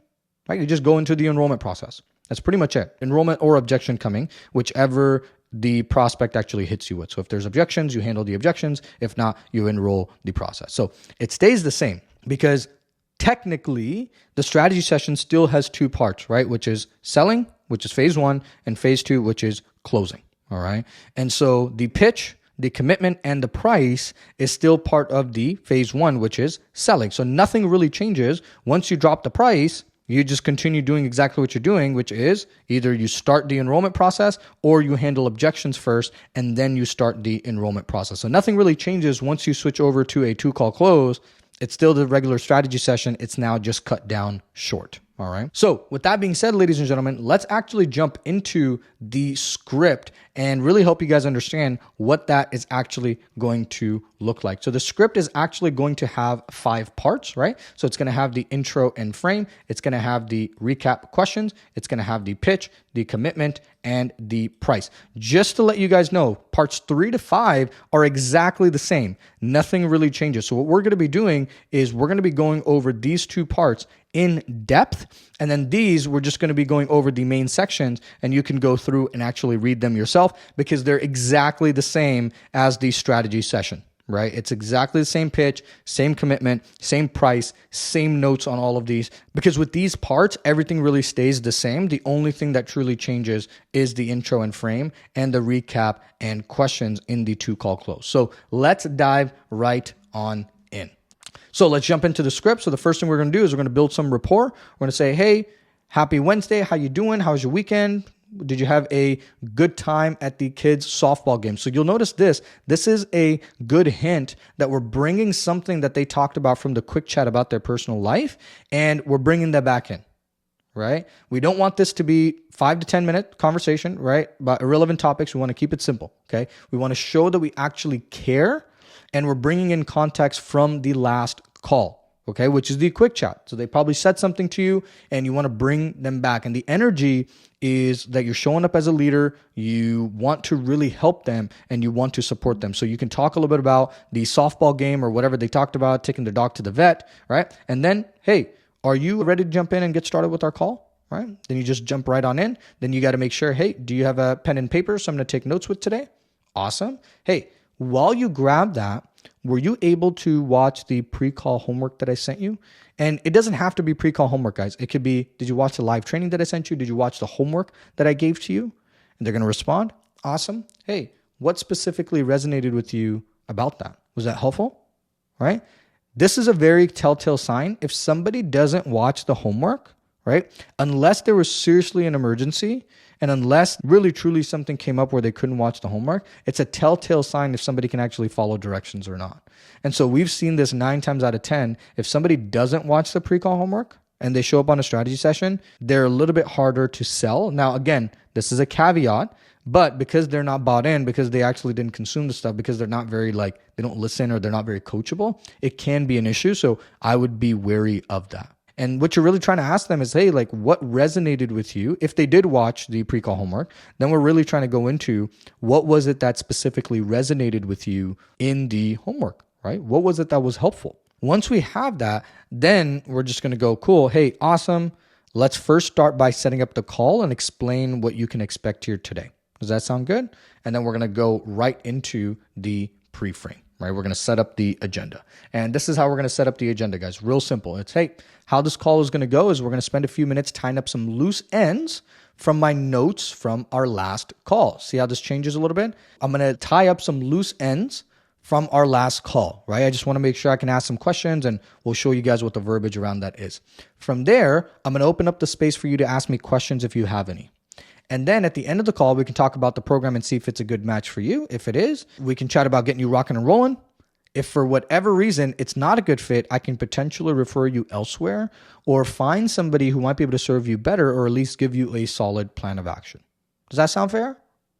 right, you just go into the enrollment process. That's pretty much it. Enrollment or objection coming, whichever the prospect actually hits you with. So if there's objections, you handle the objections. If not, you enroll the process. So it stays the same because technically the strategy session still has 2 parts, right? Which is selling, which is phase 1, and phase 2, which is closing. All right. And so the pitch, the commitment, and the price is still part of the phase 1, which is selling. So nothing really changes. Once you drop the price, you just continue doing exactly what you're doing, which is either you start the enrollment process or you handle objections first, and then you start the enrollment process. So nothing really changes once you switch over to a 2-call close. It's still the regular strategy session. It's now just cut down short. All right. So with that being said, ladies and gentlemen, let's actually jump into the script and really help you guys understand what that is actually going to look like. So the script is actually going to have 5 parts, right? So it's going to have the intro and frame. It's going to have the recap questions. It's going to have the pitch, the commitment, and the price. Just to let you guys know, parts 3 to 5 are exactly the same. Nothing really changes. So what we're going to be doing is we're going to be going over these 2 parts in depth. And then these, we're just going to be going over the main sections, and you can go through and actually read them yourself because they're exactly the same as the strategy session, right? It's exactly the same pitch, same commitment, same price, same notes on all of these. Because with these parts, everything really stays the same. The only thing that truly changes is the intro and frame and the recap and questions in the 2 call close. So let's dive right on in. So let's jump into the script. So the first thing we're going to do is we're going to build some rapport. We're going to say, hey, happy Wednesday. How you doing? How was your weekend? Did you have a good time at the kids' softball game? So you'll notice this is a good hint that we're bringing something that they talked about from the quick chat about their personal life, and we're bringing that back in, right? We don't want this to be 5 to 10 minute conversation, right? About irrelevant topics. We want to keep it simple, okay? We want to show that we actually care, and we're bringing in context from the last call, okay, which is the quick chat. So they probably said something to you and you want to bring them back. And the energy is that you're showing up as a leader, you want to really help them, and you want to support them. So you can talk a little bit about the softball game or whatever they talked about, taking the dog to the vet, right? And then, hey, are you ready to jump in and get started with our call? Right? Then you just jump right on in. Then you got to make sure, hey, do you have a pen and paper? So I'm going to take notes with today. Awesome. Hey, while you grab that, were you able to watch the pre-call homework that I sent you? And it doesn't have to be pre-call homework, guys. It could be, did you watch the live training that I sent you? Did you watch the homework that I gave to you? And they're going to respond. Awesome. Hey, what specifically resonated with you about that? Was that helpful? Right? This is a very telltale sign. If somebody doesn't watch the homework, right? Unless there was seriously an emergency, and unless really truly something came up where they couldn't watch the homework, it's a telltale sign if somebody can actually follow directions or not. And so we've seen this 9 times out of 10. If somebody doesn't watch the pre-call homework and they show up on a strategy session, they're a little bit harder to sell. Now, again, this is a caveat, but because they're not bought in, because they actually didn't consume the stuff, because they're not very they don't listen or they're not very coachable, it can be an issue. So I would be wary of that. And what you're really trying to ask them is, hey, what resonated with you? If they did watch the pre-call homework, then we're really trying to go into what was it that specifically resonated with you in the homework, right? What was it that was helpful? Once we have that, then we're just going to go, cool. Hey, awesome. Let's first start by setting up the call and explain what you can expect here today. Does that sound good? And then we're going to go right into the pre-frame. Right? We're going to set up the agenda. And this is how we're going to set up the agenda, guys. Real simple. It's, hey, how this call is going to go is we're going to spend a few minutes tying up some loose ends from my notes from our last call. See how this changes a little bit? I'm going to tie up some loose ends from our last call, right? I just want to make sure I can ask some questions, and we'll show you guys what the verbiage around that is. From there, I'm going to open up the space for you to ask me questions if you have any. And then at the end of the call, we can talk about the program and see if it's a good match for you. If it is, we can chat about getting you rocking and rolling. If for whatever reason it's not a good fit, I can potentially refer you elsewhere or find somebody who might be able to serve you better or at least give you a solid plan of action. Does that sound fair?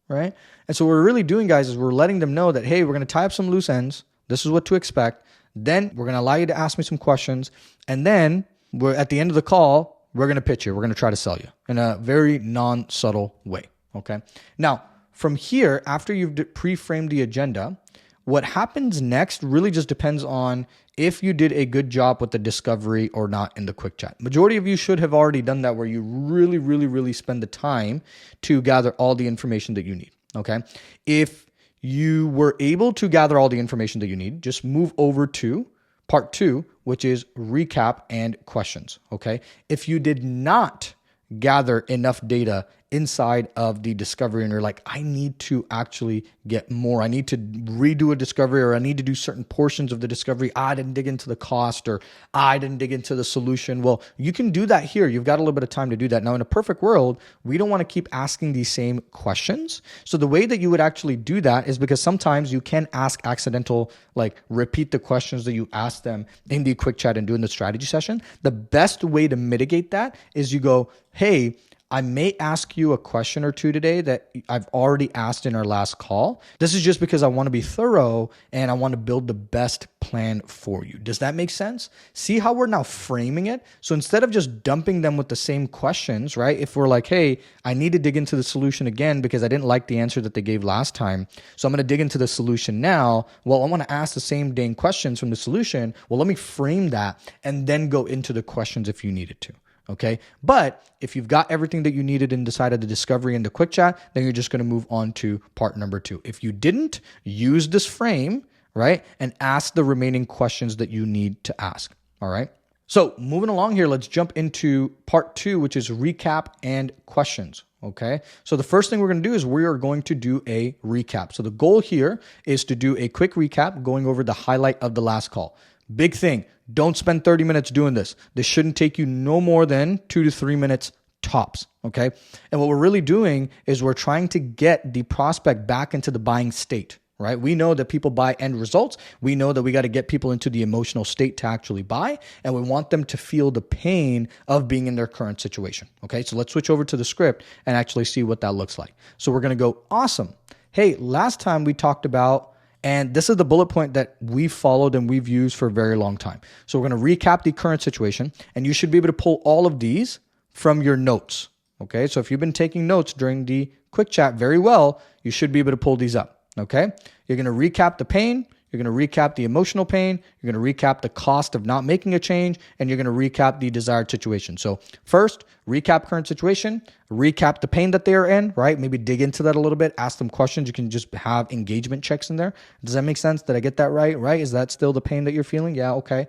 Right? And so what we're really doing, guys, is we're letting them know that, hey, we're going to tie up some loose ends. This is what to expect. Then we're going to allow you to ask me some questions. And then we're at the end of the call, we're going to pitch you. We're going to try to sell you in a very non-subtle way, okay? Now, from here, after you've pre-framed the agenda, what happens next really just depends on if you did a good job with the discovery or not in the quick chat. Majority of you should have already done that, where you really, really, really spend the time to gather all the information that you need, okay? If you were able to gather all the information that you need, just move over to part 2, which is recap and questions, okay? If you did not gather enough data inside of the discovery and you're like, I need to actually get more. I need to redo a discovery, or I need to do certain portions of the discovery. I didn't dig into the cost, or I didn't dig into the solution. Well, you can do that here. You've got a little bit of time to do that. Now, in a perfect world, we don't want to keep asking these same questions. So the way that you would actually do that is, because sometimes you can ask accidental, like repeat the questions that you asked them in the quick chat and do in the strategy session. The best way to mitigate that is you go, hey, I may ask you a question or two today that I've already asked in our last call. This is just because I want to be thorough and I want to build the best plan for you. Does that make sense? See how we're now framing it? So instead of just dumping them with the same questions, right? If we're like, hey, I need to dig into the solution again because I didn't like the answer that they gave last time, so I'm going to dig into the solution now. Well, I want to ask the same dang questions from the solution. Well, let me frame that and then go into the questions if you needed to. Okay. But if you've got everything that you needed and decided the discovery and the quick chat, then you're just going to move on to part number 2. If you didn't, use this frame, right? And ask the remaining questions that you need to ask. All right. So moving along here, let's jump into part 2, which is recap and questions. Okay. So the first thing we're going to do is we are going to do a recap. So the goal here is to do a quick recap going over the highlight of the last call. Big thing. Don't spend 30 minutes doing this. This shouldn't take you no more than 2 to 3 minutes tops. Okay. And what we're really doing is we're trying to get the prospect back into the buying state, right? We know that people buy end results. We know that we got to get people into the emotional state to actually buy, and we want them to feel the pain of being in their current situation. Okay. So let's switch over to the script and actually see what that looks like. So we're going to go, awesome. Hey, last time we talked about, and this is the bullet point that we've followed and we've used for a very long time. So we're going to recap the current situation, and you should be able to pull all of these from your notes. Okay. So if you've been taking notes during the quick chat very well, you should be able to pull these up. Okay. You're going to recap the pain. You're going to recap the emotional pain. You're going to recap the cost of not making a change, and you're going to recap the desired situation. So first, recap current situation, recap the pain that they are in, right? Maybe dig into that a little bit, ask them questions. You can just have engagement checks in there. Does that make sense? Did I get that right? Right? Is that still the pain that you're feeling? Yeah. Okay.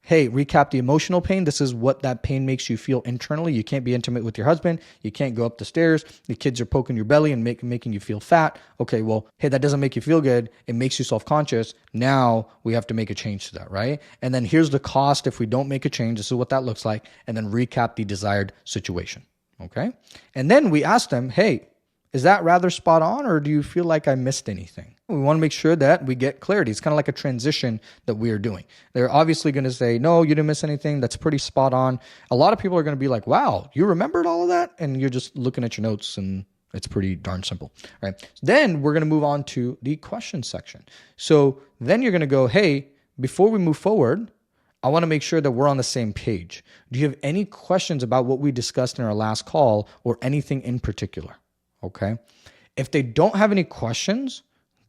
Hey, recap the emotional pain. This is what that pain makes you feel internally. You can't be intimate with your husband. You can't go up the stairs. The kids are poking your belly and making you feel fat. Okay, well, hey, that doesn't make you feel good. It makes you self-conscious. Now we have to make a change to that, right? And then here's the cost if we don't make a change. This is what that looks like. And then recap the desired situation. Okay? And then we ask them, hey, is that rather spot on, or do you feel like I missed anything? We want to make sure that we get clarity. It's kind of like a transition that we are doing. They're obviously going to say, no, you didn't miss anything. That's pretty spot on. A lot of people are going to be like, wow, you remembered all of that? And you're just looking at your notes, and it's pretty darn simple, right? Then we're going to move on to the question section. So then you're going to go, hey, before we move forward, I want to make sure that we're on the same page. Do you have any questions about what we discussed in our last call or anything in particular? Okay. If they don't have any questions,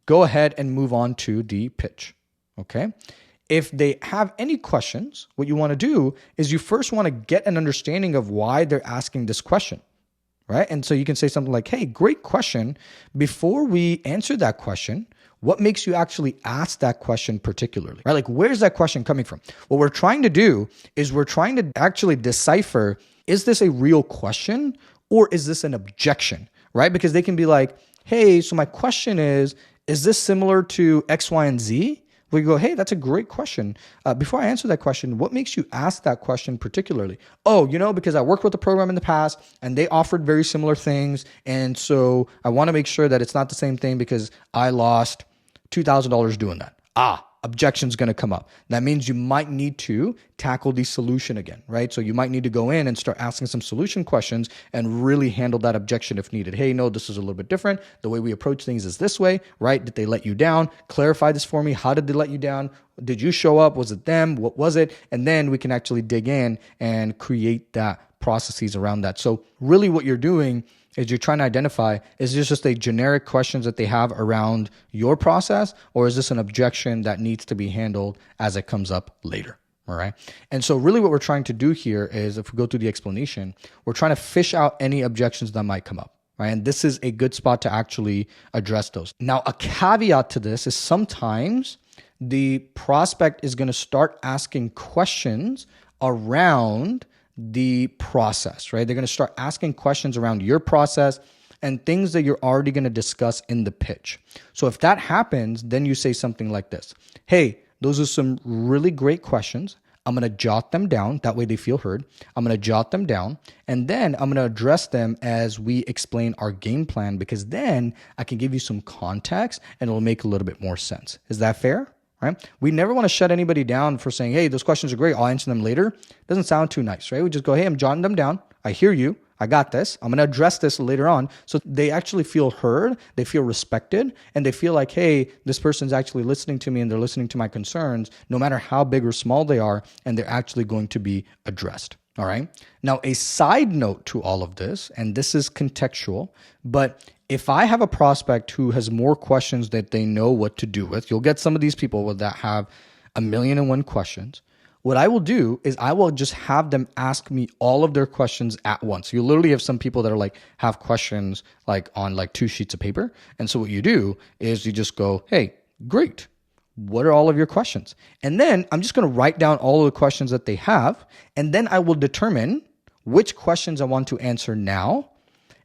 go ahead and move on to the pitch. Okay. If they have any questions, what you want to do is you first want to get an understanding of why they're asking this question, right? And so you can say something like, hey, great question. Before we answer that question, what makes you actually ask that question particularly, right? Like, where's that question coming from? What we're trying to do is we're trying to actually decipher, is this a real question or is this an objection? Right? Because they can be like, hey, so my question is this similar to X, Y, and Z? We go, hey, that's a great question. Before I answer that question, what makes you ask that question particularly? Oh, because I worked with the program in the past and they offered very similar things. And so I want to make sure that it's not the same thing because I lost $2,000 doing that. Objection's going to come up. That means you might need to tackle the solution again, right? So you might need to go in and start asking some solution questions and really handle that objection if needed. Hey, no, this is a little bit different. The way we approach things is this way, right? Did they let you down? Clarify this for me. How did they let you down? Did you show up? Was it them? What was it? And then we can actually dig in and create that processes around that. So really what you're doing is you're trying to identify, is this just a generic questions that they have around your process, or is this an objection that needs to be handled as it comes up later? All right. And so really what we're trying to do here is, if we go through the explanation, we're trying to fish out any objections that might come up. Right. And this is a good spot to actually address those. Now, a caveat to this is sometimes the prospect is going to start asking questions around the process, right? They're going to start asking questions around your process and things that you're already going to discuss in the pitch. So if that happens, then you say something like this. Hey, those are some really great questions. I'm going to jot them down. That way they feel heard. I'm going to jot them down, and then I'm going to address them as we explain our game plan, because then I can give you some context and it'll make a little bit more sense. Is that fair? Right? We never want to shut anybody down for saying, hey, those questions are great, I'll answer them later. Doesn't sound too nice, right? We just go, hey, I'm jotting them down. I hear you. I got this. I'm going to address this later on. So they actually feel heard, they feel respected, and they feel like, hey, this person's actually listening to me and they're listening to my concerns, no matter how big or small they are, and they're actually going to be addressed. All right. Now, a side note to all of this, and this is contextual, but if I have a prospect who has more questions that they know what to do with, you'll get some of these people that have 1,000,001 questions. What I will do is I will just have them ask me all of their questions at once. You literally have some people that are like, have questions like on like 2 sheets of paper. And so what you do is you just go, hey, great. What are all of your questions? And then I'm just going to write down all of the questions that they have. And then I will determine which questions I want to answer now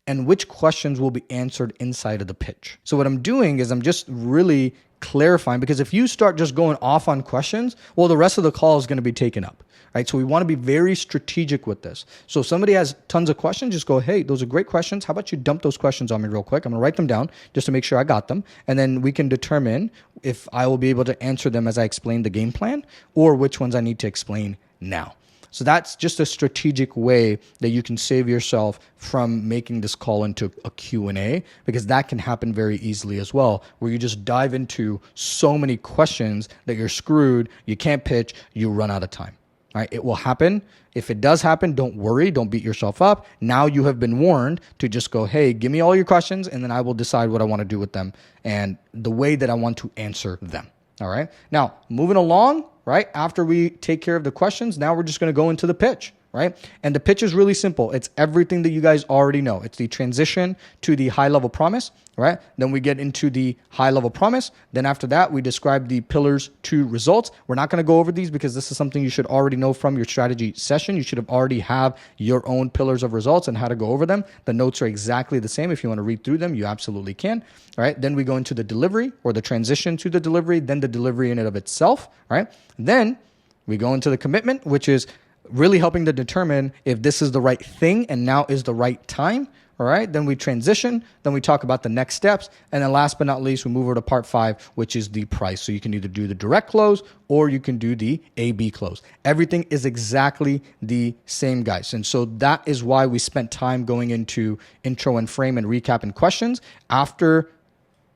and which questions will be answered inside of the pitch. So what I'm doing is I'm just really clarifying, because if you start just going off on questions, well, the rest of the call is going to be taken up, right? So we want to be very strategic with this. So if somebody has tons of questions, just go, hey, those are great questions. How about you dump those questions on me real quick? I'm going to write them down just to make sure I got them. And then we can determine if I will be able to answer them as I explain the game plan or which ones I need to explain now. So that's just a strategic way that you can save yourself from making this call into a Q&A, because that can happen very easily as well, where you just dive into so many questions that you're screwed, you can't pitch, you run out of time. All right, it will happen. If it does happen, don't worry, don't beat yourself up. Now you have been warned to just go, hey, give me all your questions, and then I will decide what I want to do with them and the way that I want to answer them. All right. Now, moving along, right? After we take care of the questions, now we're just going to go into the pitch, right? And the pitch is really simple. It's everything that you guys already know. It's the transition to the high level promise, right? Then we get into the high level promise. Then after that, we describe the pillars to results. We're not going to go over these because this is something you should already know from your strategy session. You should have already have your own pillars of results and how to go over them. The notes are exactly the same. If you want to read through them, you absolutely can. All right. Then we go into the delivery, or the transition to the delivery, then the delivery in and of itself. All right. Then we go into the commitment, which is really helping to determine if this is the right thing and now is the right time. All right. Then we transition. Then we talk about the next steps. And then last but not least, we move over to part 5, which is the price. So you can either do the direct close or you can do the A/B close. Everything is exactly the same, guys. And so that is why we spent time going into intro and frame and recap and questions. After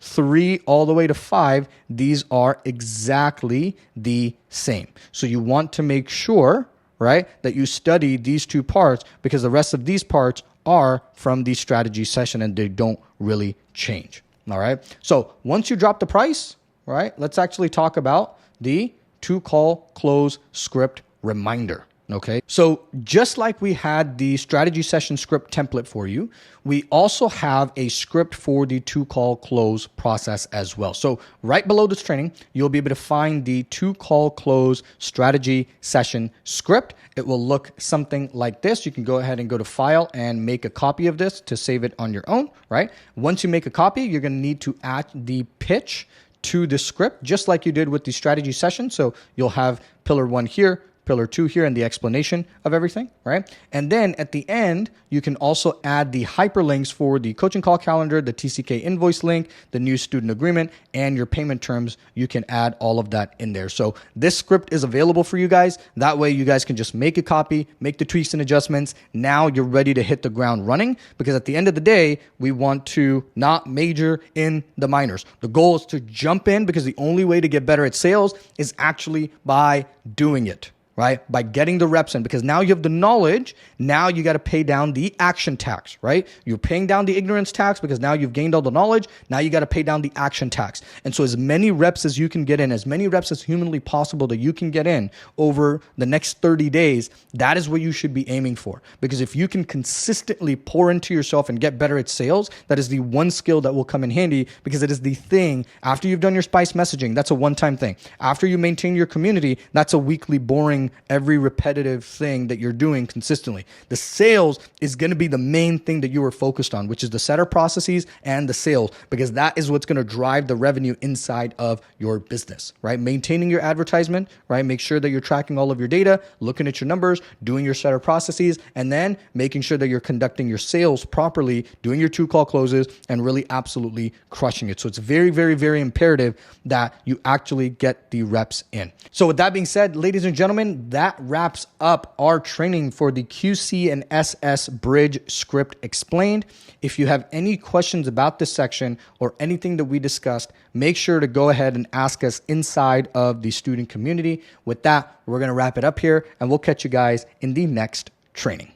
3 all the way to 5, these are exactly the same. So you want to make sure, right, that you study these 2 parts, because the rest of these parts are from the strategy session and they don't really change. All right. So once you drop the price, right, let's actually talk about the to-call close script reminder. Okay. So just like we had the strategy session script template for you, we also have a script for the to-call close process as well. So right below this training, you'll be able to find the to-call close strategy session script. It will look something like this. You can go ahead and go to file and make a copy of this to save it on your own, right? Once you make a copy, you're going to need to add the pitch to the script, just like you did with the strategy session. So you'll have pillar 1 here, pillar 2 here, and the explanation of everything, right? And then at the end, you can also add the hyperlinks for the coaching call calendar, the TCK invoice link, the new student agreement, and your payment terms. You can add all of that in there. So this script is available for you guys. That way you guys can just make a copy, make the tweaks and adjustments. Now you're ready to hit the ground running, because at the end of the day, we want to not major in the minors. The goal is to jump in, because the only way to get better at sales is actually by doing it. Right? By getting the reps in, because now you have the knowledge. Now you got to pay down the action tax, right? You're paying down the ignorance tax because now you've gained all the knowledge. Now you got to pay down the action tax. And so as many reps as you can get in, as many reps as humanly possible that you can get in over the next 30 days, that is what you should be aiming for. Because if you can consistently pour into yourself and get better at sales, that is the one skill that will come in handy, because it is the thing after you've done your spice messaging. That's a one-time thing. After you maintain your community, that's a weekly boring doing every repetitive thing that you're doing consistently. The sales is going to be the main thing that you are focused on, which is the setup processes and the sales, because that is what's going to drive the revenue inside of your business, right? Maintaining your advertisement, right? Make sure that you're tracking all of your data, looking at your numbers, doing your setup processes, and then making sure that you're conducting your sales properly, doing your 2-call closes, and really absolutely crushing it. So it's very, very, very imperative that you actually get the reps in. So with that being said, ladies and gentlemen, that wraps up our training for the QC and SS Bridge script explained. If you have any questions about this section or anything that we discussed, make sure to go ahead and ask us inside of the student community. With that, we're going to wrap it up here, and we'll catch you guys in the next training.